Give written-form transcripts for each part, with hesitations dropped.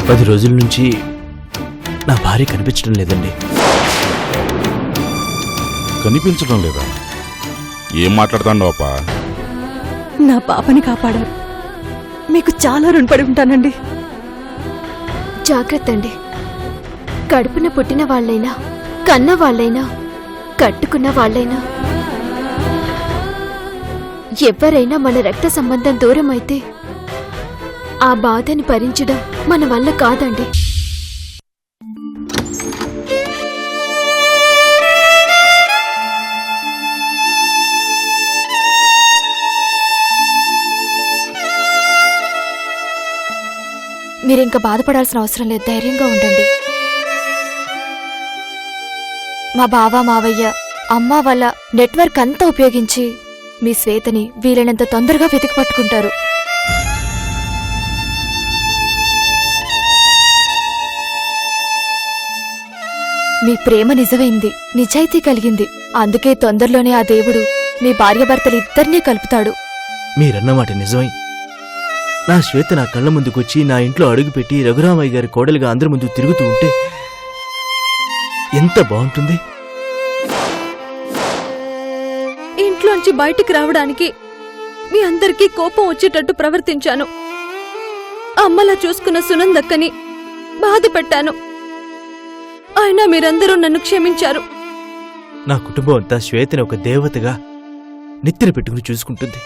10 రోజుల నుంచి నా భార్య కనిపించడం లేదండి. కనిపించడం లేదా? ఏం మాట్లాడుతాండోపా? నా పాపని కాపాడారు. మీకు చాలా రుణపడి ఉంటానండి. జాగ్రత్త అండి. కడుపున పుట్టిన వాళ్ళైనా, కన్న వాళ్ళైనా, కట్టుకున్న వాళ్ళైనా, ఎవరైనా మన రక్త సంబంధం దూరం అయితే ఆ బాధని భరించడం మన వల్ల కాదండి. మీరింక బాధపడాల్సిన అవసరం లేదు. ధైర్యంగా ఉండండి. మా బావ, మావయ్య, అమ్మ వాళ్ళ నెట్వర్క్ అంతా ఉపయోగించి మీ శ్వేతని వీలైనంత తొందరగా వెతికి పట్టుకుంటారు. మీ ప్రేమ నిజమైంది, నిజాయితీ కలిగింది. అందుకే తొందరలోనే ఆ దేవుడు మీ భార్యాభర్తలిద్దరినీ కలుపుతాడు. మీరన్నమాట నిజమై నా శ్వేత నా కళ్ళ ముందుకొచ్చి నా ఇంట్లో అడుగుపెట్టి రఘురామయ్య గారి కోడలిగా అందరి ముందు తిరుగుతూ ఉంటే ఎంత బాగుంటుంది. ఇంట్లోంచి బయటికి రావడానికి మీ అందరికీ కోపం వచ్చేటట్టు ప్రవర్తించాను. అమ్మలా చూసుకున్న సునందక్కని బాధ పెట్టాను. అయినా మీరందరూ నన్ను క్షమించారు. నా కుటుంబం అంతా శ్వేతని ఒక దేవతగా నెత్తిన పెట్టుకుని చూసుకుంటుంది.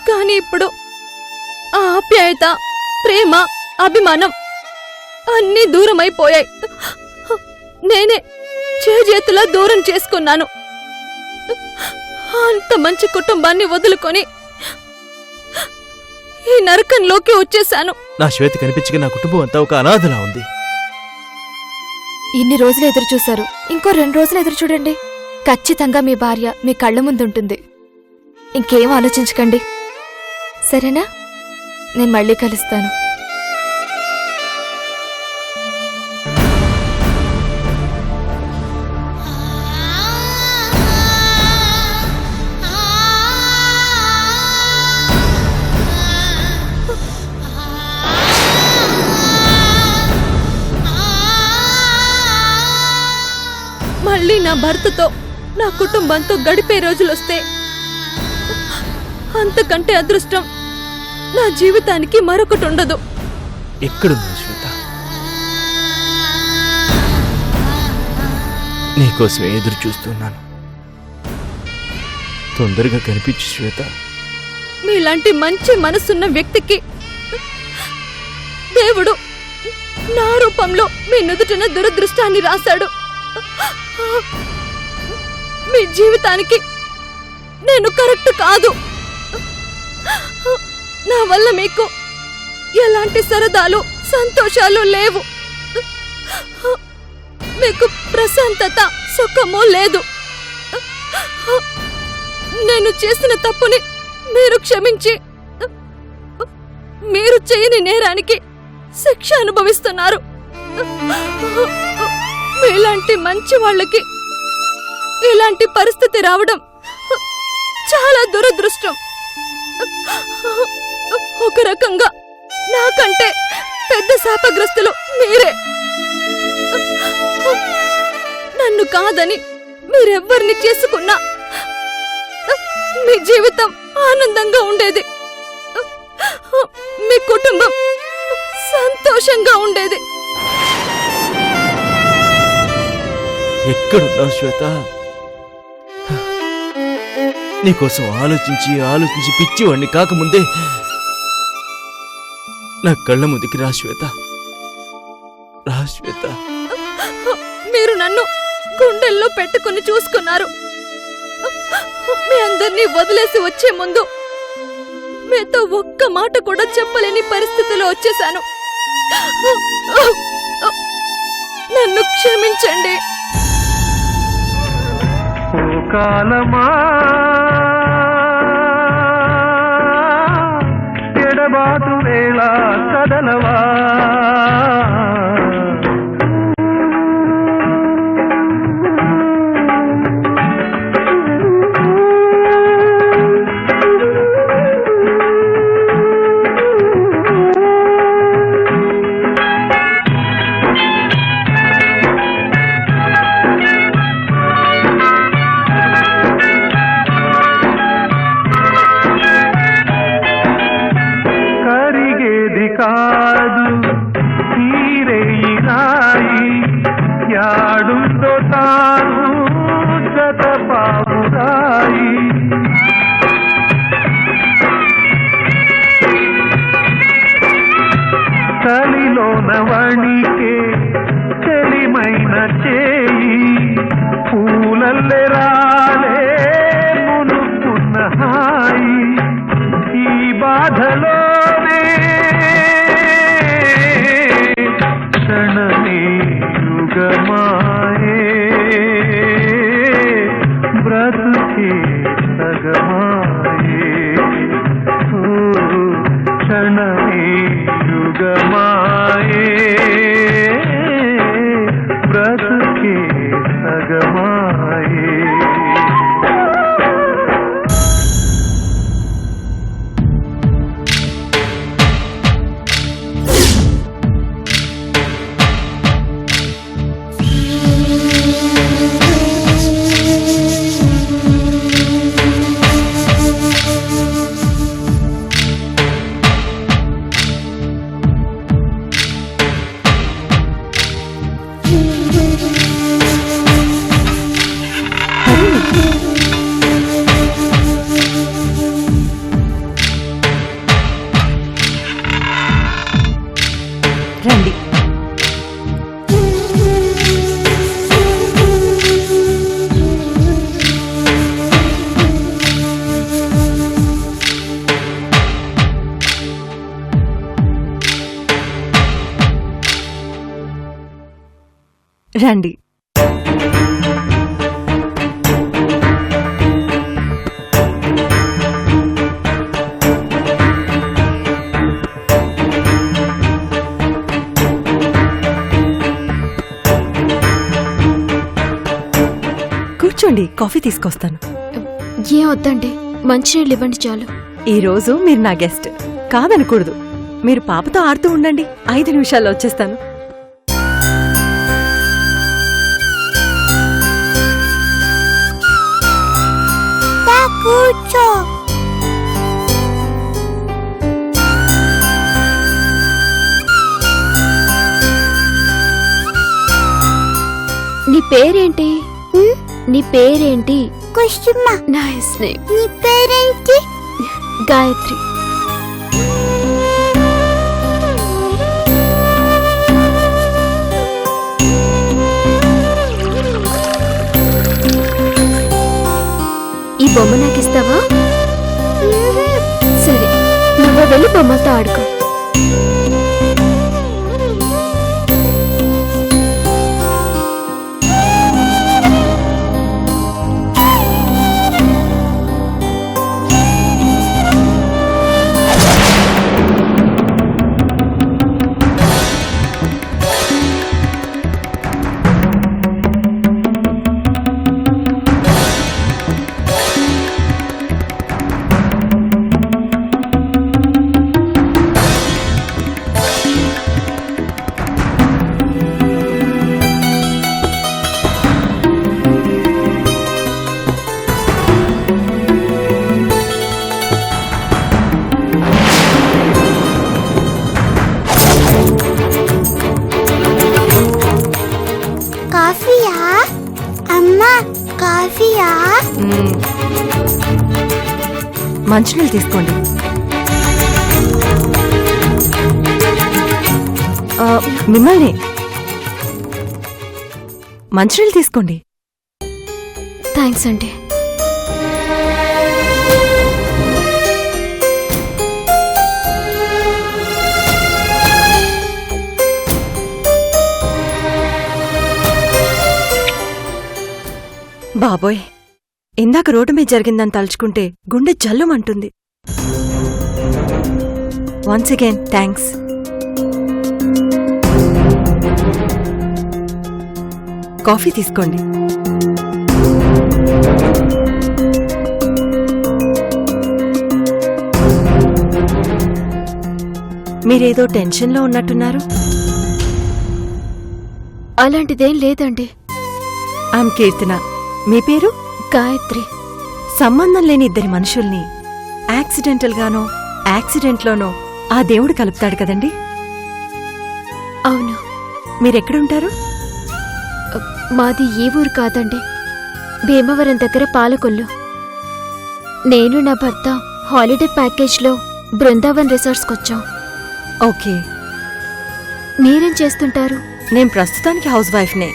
కానీ ఇప్పుడు ఆ ఆప్యాయత, ప్రేమ, అభిమానం అన్నీ దూరమైపోయాయి. నేనే చేతులా దూరం చేసుకున్నాను. అంత మంచి కుటుంబాన్ని వదులుకొని ఈ నరకంలోకి వచ్చేశాను. నా శ్వేత కనిపించగా నా కుటుంబం అంతా ఒక అనాథలా ఉంది. ఇన్ని రోజులు ఎదురు చూశారు, ఇంకో 2 రోజులు ఎదురు చూడండి. ఖచ్చితంగా మీ భార్య మీ కళ్ళ ముందుంటుంది. ఇంకేం ఆలోచించకండి, సరేనా? నేను మళ్ళీ కలుస్తాను. మళ్ళీ నా భర్తతో, నా కుటుంబంతో గడిపే రోజులొస్తే అంతకంటే అదృష్టం నా జీవితానికి మరొకటి ఉండదు. ఎక్కడున్నా శ్వేత? నీకోసమే ఎదురు చూస్తున్నాను. తొందరగా కనిపించు శ్వేత. మీలాంటి మంచి మనసున్న వ్యక్తికి దేవుడు నా రూపంలో మీ నుదుటిన దురదృష్టాన్ని రాశాడు. మీ జీవితానికి నేను కరెక్ట్ కాదు. నా వల్ల మీకు ఎలాంటి సరదాలు, సంతోషాలు లేవు. మీకు ప్రశాంతత, సుఖము లేదు. నేను చేసిన తప్పుని మీరు క్షమించి మీరు చేయని నేరానికి శిక్ష అనుభవిస్తున్నారు. మీలాంటి మంచి వాళ్ళకి ఇలాంటి పరిస్థితి రావడం చాలా దురదృష్టం. ఒక రకంగా నాకంటే పెద్ద శాపగ్రస్తులు మీరే. నన్ను కాదని మీరెవ్వరిని చేసుకున్నా మీ జీవితం ఆనందంగా ఉండేది. మీ కుటుంబం సంతోషంగా ఉండేది. ఎక్కడున్నావు శ్వేత? నీకోసం ఆలోచించి ఆలోచించి పిచ్చివాణ్ణి కాకముందే నా కళ్ళ ముందుకి రా శ్వేత, రా శ్వేత. మీరు నన్ను గుండెల్లో పెట్టుకుని చూసుకున్నారు. మీ అందరినీ వదిలేసి వచ్చే ముందు మీతో ఒక్క మాట కూడా చెప్పలేని పరిస్థితిలో వచ్చేశాను. నన్ను క్షమించండి. కాలమా ఎడబాటు వేళ కదలవా, కాదు తీరేయినాయి యాడుందో తాను జత పావురాయి చలిలోన వణికే చెలిమైన చేయి పూలల్లె రాలే మునుకున్న హాయి ఈ బాధలోనే క్షణమే యుగమాయే బ్రతుకే సగమాయే క్షణమే యుగమాయే బ్రతుకే సగమాయే రండి. రండి. కూర్చోండి, కాఫీ తీసుకొస్తాను. ఏం వద్దండి, మంచినీళ్ళు ఇవ్వండి చాలు. ఈ రోజు మీరు నా గెస్ట్ కాదనకూడదు. మీరు పాపతో ఆడుతూ ఉండండి, 5 నిమిషాల్లో వచ్చేస్తాను. కూర్చో. నీ పేరేంటి? నీ పేరేంటి? కుసుమ. Nice name. నీ పేరేంటి? గాయత్రి. ఈ బొమ్మ నాకు ఇస్తావా? సరే, నువ్వు వెళ్ళి బొమ్మతో ఆడుకో. మంచినీళ్ళు తీసుకోండి. మిమ్మల్ని మంచినీళ్ళు తీసుకోండి. థ్యాంక్స్ అండి. బాబోయ్, ఇందాక రోడ్డు మీద జరిగిందని తలుచుకుంటే గుండె జల్లుమంటుంది. Once again thanks. కాఫీ తీసుకోండి. మీరేదో టెన్షన్లో ఉన్నట్టున్నారు. అలాంటిదేం లేదండి. ఐమ్ కీర్తన. మీ పేరు? గాయత్రి. సంబంధం లేని ఇద్దరి మనుషుల్ని యాక్సిడెంటల్ గానో యాక్సిడెంట్లోనో ఆ దేవుడు కలుపుతాడు కదండి. అవును, మీరెక్కడుంటారు? మాది ఈ ఊరు కాదండి, భీమవరం దగ్గర పాలకొల్లు. నేను నా భర్త హాలిడే ప్యాకేజ్లో బృందావన్ రిసార్ట్స్కొచ్చాం. ఓకే. మీరేం చేస్తుంటారు? నేను ప్రస్తుతానికి హౌస్ వైఫ్నే.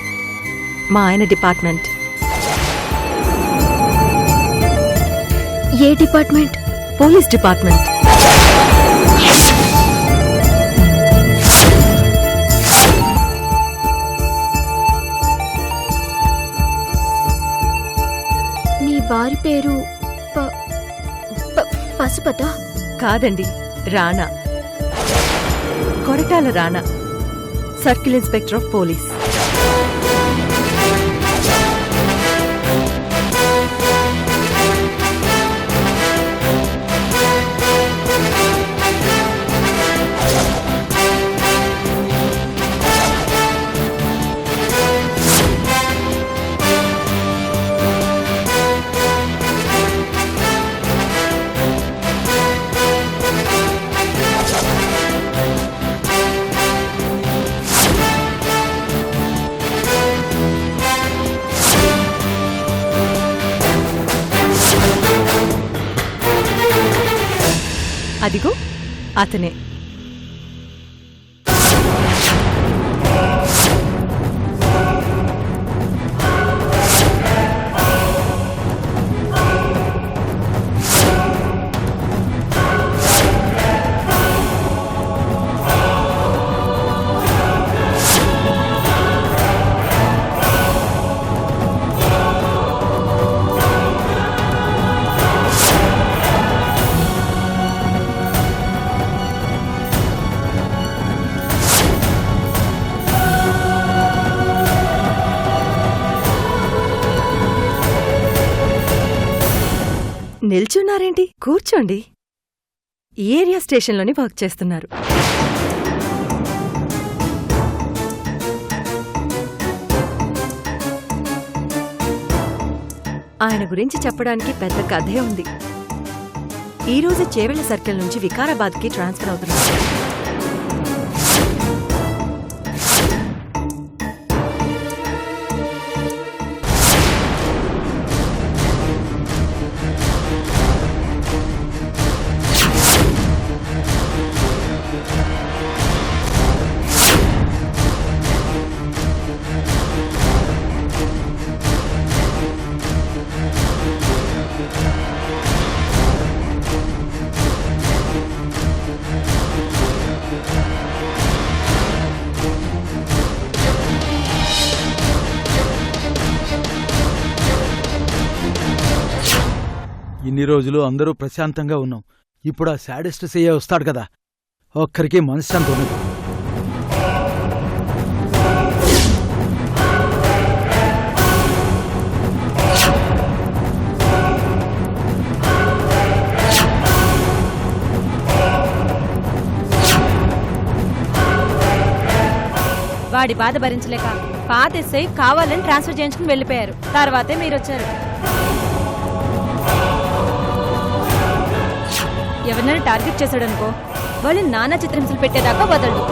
మా ఆయన డిపార్ట్మెంట్. ఏ డిపార్ట్మెంట్? Police department. మీ వారి పేరు పశుపత? కాదండి, Rana. Koratala Rana, circle inspector of police. అదిగో అతనే. నిల్చున్నారేంటి? కూర్చోండి. ఈ ఏరియా స్టేషన్లోని వర్క్ చేస్తున్నారు. ఆయన గురించి చెప్పడానికి పెద్ద కథే ఉంది. ఈరోజు చేవెళ్ల సర్కిల్ నుంచి వికారాబాద్కి ట్రాన్స్ఫర్ అవుతున్నారు. ఇన్ని రోజులు అందరూ ప్రశాంతంగా ఉన్నాం. ఇప్పుడు ఆ శాడిస్ట్ సీఏ వస్తాడు కదా, ఒక్కరికి మనశ్శాంతి ఉండదు. వాడి బాధ భరించలేక పాత ఎస్ఐ కావాలని ట్రాన్స్ఫర్ చేయించుకుని వెళ్ళిపోయారు. తర్వాతే మీరొచ్చారు. ఎవరినైనా టార్గెట్ చేశాడనుకో, వాళ్ళు నానా చిత్రహింసలు పెట్టేదాకా వదలడు.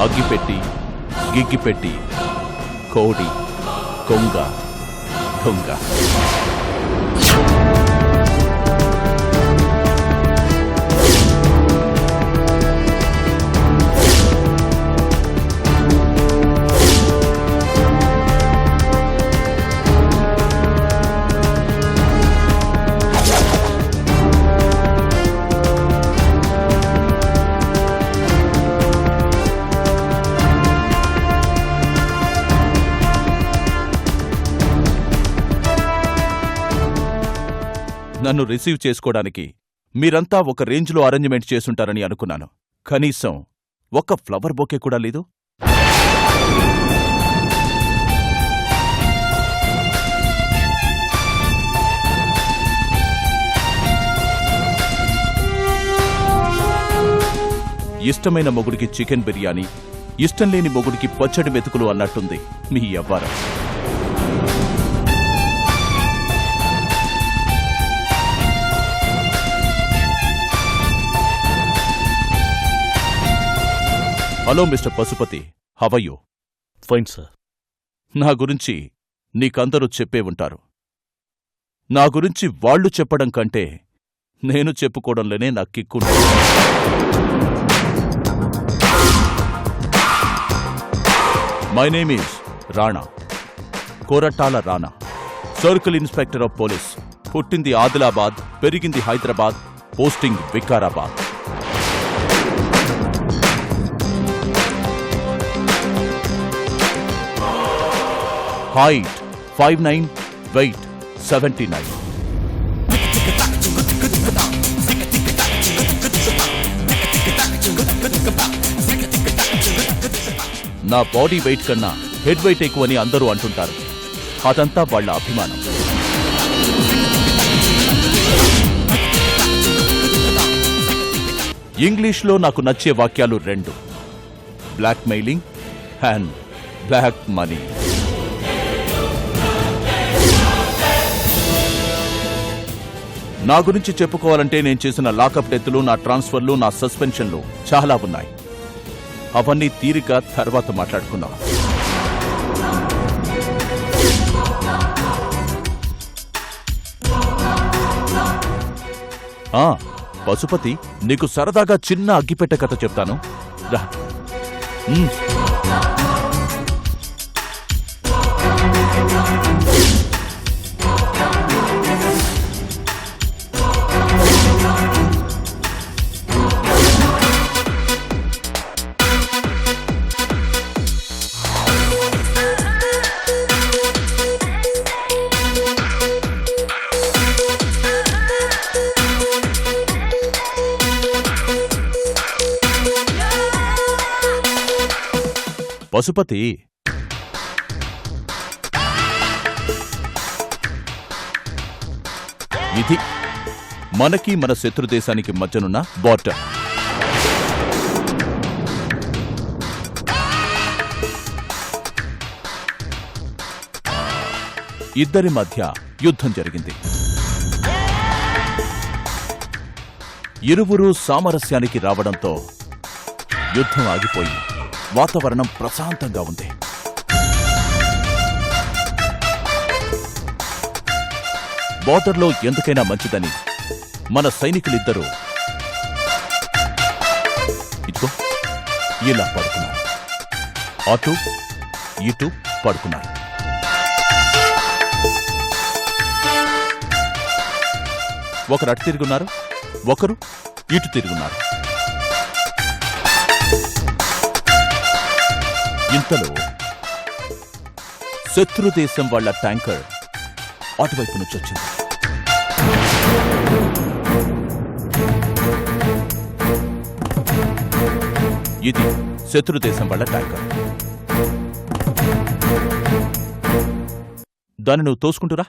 అగ్గిపెట్టి, గిగ్గిపెట్టి, కోడి, కొంగ, దొంగ. నన్ను రిసీవ్ చేసుకోవడానికి మీరంతా ఒక రేంజ్లో అరేంజ్మెంట్ చేసుంటారని అనుకున్నాను. కనీసం ఒక్క ఫ్లవర్ బొకే కూడా లేదు. ఇష్టమైన మొగుడికి చికెన్ బిర్యానీ, ఇష్టం లేని మొగుడికి పచ్చడి మెతుకులు అన్నట్టుంది మీ వ్యవహారం. Hello mister Pashupati, how are you? Fine sir. నా గురించి నీకందరూ చెప్పే ఉంటారు. నా గురించి వాళ్ళు చెప్పడం కంటే నేను చెప్పుకోవడంలోనే నా కిక్కుంటుంది. My name is Rana, Koratala Rana, circle inspector of police. పుట్టింది ఆదిలాబాద్, పెరిగింది Hyderabad, posting Vikarabad. Height 5'9", weight 79. నా బాడీ వెయిట్ కన్నా హెడ్ వెయిట్ ఎక్కువని అందరూ అంటుంటారు. అదంతా వాళ్ళ అభిమానం. ఇంగ్లీష్లో నాకు నచ్చే వాక్యాలు 2: black mailing and black money. నా గురించి చెప్పుకోవాలంటే నేను చేసిన లాకప్ డెత్లు, నా ట్రాన్స్ఫర్లు, నా సస్పెన్షన్లు చాలా ఉన్నాయి. అవన్నీ తీరిక తర్వాత మాట్లాడుకుందాం. పశుపతి, నీకు సరదాగా చిన్న అగ్గిపెట్టె కథ చెప్తాను రా. పశుపతి, ఇది మనకి మన శత్రుదేశానికి మధ్యనున్న బార్డర్. ఇద్దరి మధ్య యుద్ధం జరిగింది. ఇరువురు సామరస్యానికి రావడంతో యుద్ధం ఆగిపోయి వాతావరణం ప్రశాంతంగా ఉంది. బార్డర్లో ఎందుకైనా మంచిదని మన సైనికులిద్దరూ ఇదిగో ఇలా పడుకున్నారు. అటు ఇటు పడుకున్నారు. ఒకరు అటు తిరుగున్నారు, ఒకరు ఇటు తిరుగున్నారు. ఇంతలో శత్రుదేశం వాళ్ల ట్యాంకర్ అటువైపు నుంచి వచ్చింది. ఇది శత్రుదేశం వాళ్ల ట్యాంకర్. దాన్ని నువ్వు తోసుకుంటురా.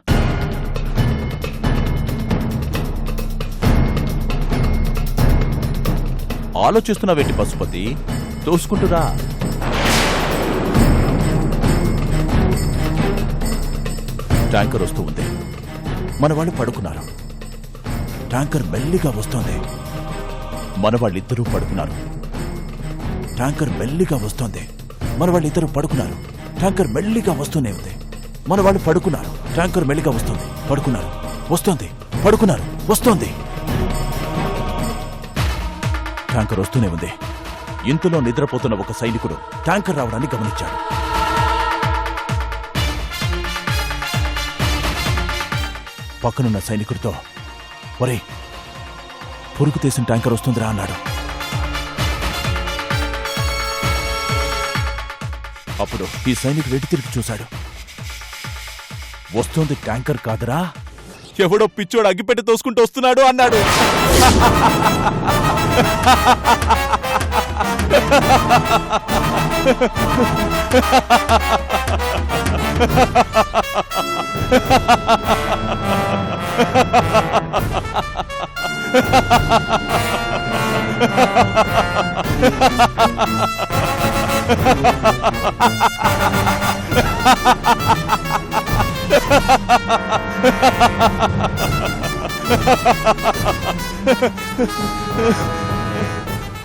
ఆలోచిస్తున్నావేంటి పశుపతి? తోసుకుంటురా. ట్యాంకర్ వస్తూ ఉంది. మన వాళ్ళు పడుకున్నారు. ట్యాంకర్ మెల్లిగా వస్తోంది. మన వాళ్ళిద్దరూ పడుకున్నారు. ట్యాంకర్ మెల్లిగా వస్తోంది. మన వాళ్ళిద్దరూ పడుకున్నారు. ట్యాంకర్ మెల్లిగా వస్తూనే ఉంది. మన వాళ్ళు పడుకున్నారు. ట్యాంకర్ మెల్లిగా వస్తోంది. పడుకున్నారు. వస్తోంది. పడుకున్నారు. వస్తోంది. ట్యాంకర్ వస్తూనే ఉంది. ఇంతలో నిద్రపోతున్న ఒక సైనికుడు ట్యాంకర్ రావడాన్ని గమనించాడు. పక్కనున్న సైనికుడితో, ఒరే, పురుగు తీసిన ట్యాంకర్ వస్తుందిరా అన్నాడు. అప్పుడు ఈ సైనికుడు ఎటు తిరిగి చూశాడు. వస్తోంది ట్యాంకర్ కాదురా, ఎవడో పిచ్చోడు అగ్గిపెట్టి తోసుకుంటూ వస్తున్నాడు అన్నాడు.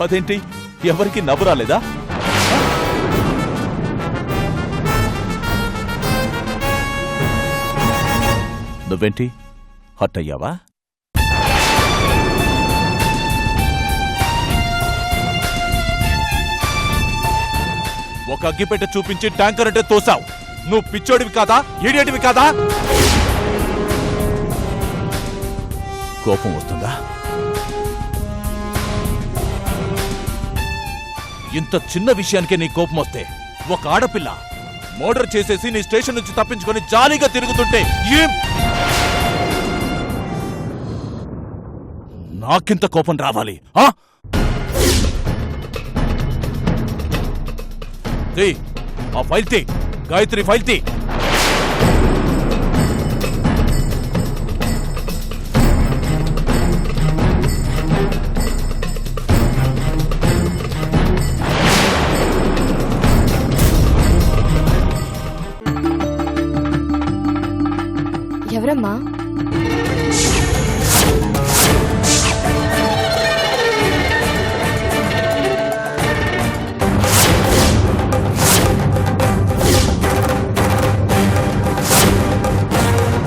అదేంటి, ఎవరికి నవ్వు రాలేదా? నువ్వేంటి, హర్ట్ అయ్యావా? ఒక అగ్గిపెట్టె చూపించి ట్యాంకర్ అంటే తోసావు. నువ్వు పిచ్చోడివి కాదా, ఈడియటివి కాదా? కోపం వస్తుందా? ఇంత చిన్న విషయానికే నీ కోపం వస్తే, ఒక ఆడపిల్ల మర్డర్ చేసేసి నీ స్టేషన్ నుంచి తప్పించుకొని జాలీగా తిరుగుతుంటే ఏం నాకింత కోపం రావాలి? ఆ ఫైల్ తీ, గాయత్రి ఫైల్ తీ. ఎవరమ్మా?